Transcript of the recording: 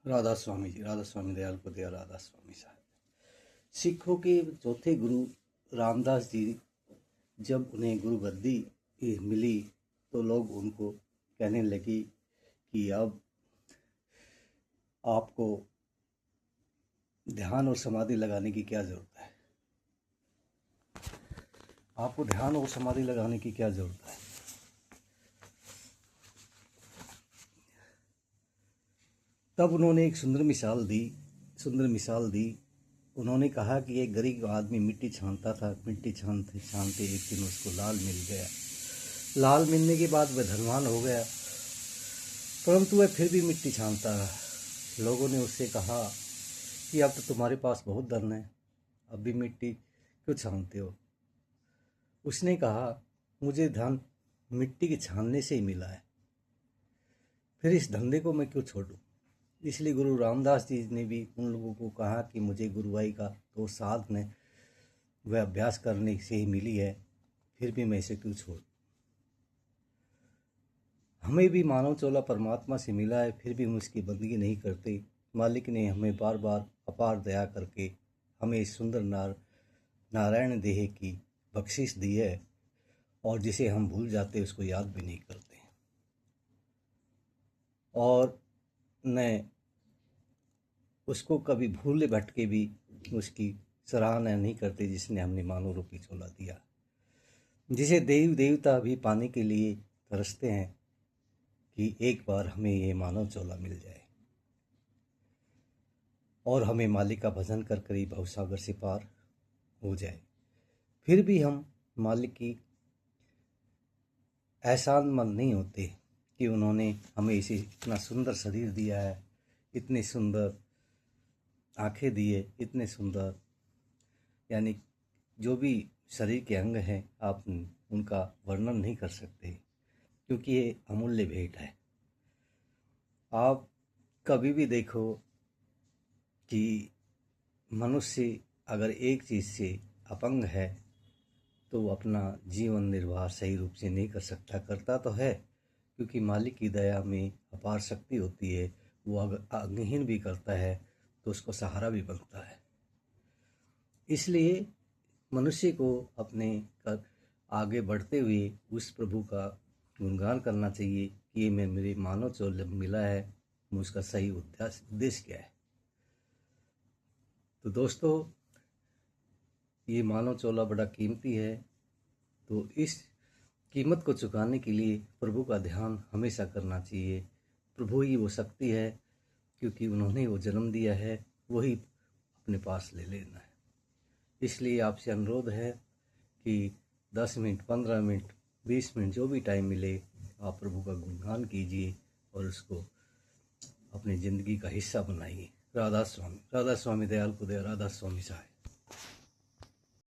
राधा स्वामी जी, राधा स्वामी दयाल को दया, राधा स्वामी साहब। सिखों के चौथे गुरु रामदास जी, जब उन्हें गुरु गद्दी मिली तो लोग उनको कहने लगे कि अब आपको ध्यान और समाधि लगाने की क्या ज़रूरत है, आपको ध्यान और समाधि लगाने की क्या ज़रूरत है। तब उन्होंने एक सुंदर मिसाल दी। उन्होंने कहा कि एक गरीब आदमी मिट्टी छानता था, मिट्टी छानते छानते एक दिन उसको लाल मिल गया। लाल मिलने के बाद वह धनवान हो गया, परंतु वह फिर भी मिट्टी छानता रहा। लोगों ने उससे कहा कि अब तो तुम्हारे पास बहुत धन है, अब भी मिट्टी क्यों छानते हो। उसने कहा, मुझे धन मिट्टी के छानने से ही मिला है, फिर इस धंधे को मैं क्यों छोड़ूं। इसलिए गुरु रामदास जी ने भी उन लोगों को कहा कि मुझे गुरुवाई का तो साधन वह अभ्यास करने से ही मिली है, फिर भी मैं इसे क्यों छोड़ूं। हमें भी मानव चोला परमात्मा से मिला है, फिर भी हम उसकी बंदगी नहीं करते। मालिक ने हमें बार बार अपार दया करके हमें इस सुंदर नारायण देह की बख्शिश दी है, और जिसे हम भूल जाते उसको याद भी नहीं करते, और न उसको कभी भूले भटके भी उसकी सराहना नहीं करते जिसने हमने मानव रूपी चोला दिया, जिसे देव देवता भी पाने के लिए तरसते हैं कि एक बार हमें ये मानव चोला मिल जाए और हमें मालिक का भजन कर कर ही भवसागर से पार हो जाए। फिर भी हम मालिक की एहसानमंद नहीं होते कि उन्होंने हमें इसे इतना सुंदर शरीर दिया है, इतने सुंदर आंखें दिए, इतने सुंदर, यानी जो भी शरीर के अंग हैं आप उनका वर्णन नहीं कर सकते, क्योंकि ये अमूल्य भेंट है। आप कभी भी देखो कि मनुष्य अगर एक चीज़ से अपंग है तो अपना जीवन निर्वाह सही रूप से नहीं कर सकता। करता तो है, क्योंकि मालिक की दया में अपार शक्ति होती है। वो अगर अंगहीन भी करता है तो उसको सहारा भी बनता है। इसलिए मनुष्य को अपने आगे बढ़ते हुए उस प्रभु का गुणगान करना चाहिए कि ये मेरे मानव चोला मिला है, उसका सही उद्देश्य क्या है। तो दोस्तों, ये मानव चोला बड़ा कीमती है, तो इस कीमत को चुकाने के लिए प्रभु का ध्यान हमेशा करना चाहिए। प्रभु ही वो शक्ति है, क्योंकि उन्होंने वो जन्म दिया है, वही अपने पास ले लेना है। इसलिए आपसे अनुरोध है कि 10 मिनट, 15 मिनट, 20 मिनट, जो भी टाइम मिले, आप प्रभु का गुणगान कीजिए और उसको अपनी ज़िंदगी का हिस्सा बनाइए। राधा स्वामी दयाल को दया, राधा स्वामी साहब।